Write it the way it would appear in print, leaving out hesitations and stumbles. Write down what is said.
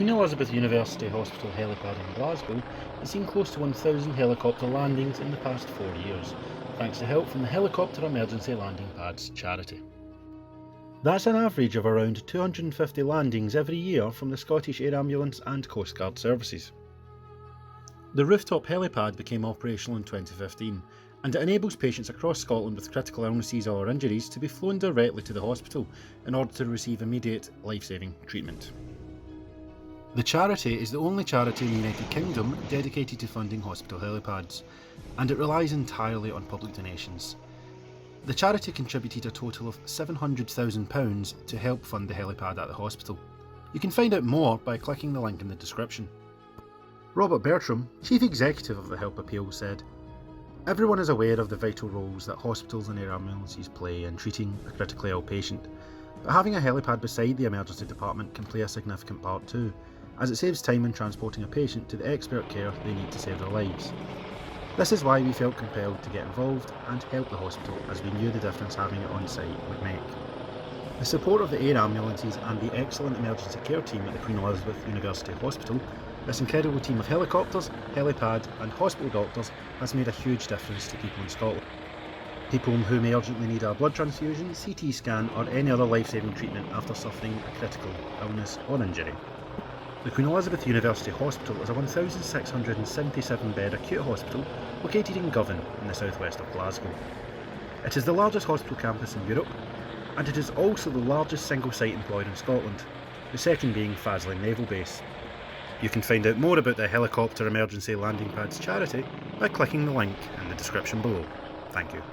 Queen Elizabeth University Hospital helipad in Glasgow has seen close to 1,000 helicopter landings in the past 4 years, thanks to help from the Helicopter Emergency Landing Pads charity. That's an average of around 250 landings every year from the Scottish Air Ambulance and Coast Guard services. The rooftop helipad became operational in 2015, and it enables patients across Scotland with critical illnesses or injuries to be flown directly to the hospital in order to receive immediate life-saving treatment. The charity is the only charity in the United Kingdom dedicated to funding hospital helipads, and it relies entirely on public donations. The charity contributed a total of £700,000 to help fund the helipad at the hospital. You can find out more by clicking the link in the description. Robert Bertram, Chief Executive of the Help Appeal, said, "Everyone is aware of the vital roles that hospitals and air ambulances play in treating a critically ill patient, but having a helipad beside the emergency department can play a significant part too, as it saves time in transporting a patient to the expert care they need to save their lives. This is why we felt compelled to get involved and help the hospital, as we knew the difference having it on site would make." The support of the air ambulances and the excellent emergency care team at the Queen Elizabeth University Hospital, this incredible team of helicopters, helipad and hospital doctors has made a huge difference to people in Scotland. People who may urgently need a blood transfusion, CT scan or any other life-saving treatment after suffering a critical illness or injury. The Queen Elizabeth University Hospital is a 1,677-bed acute hospital located in Govan in the southwest of Glasgow. It is the largest hospital campus in Europe, and it is also the largest single site employed in Scotland, the second being Faslane Naval Base. You can find out more about the Helicopter Emergency Landing Pads charity by clicking the link in the description below. Thank you.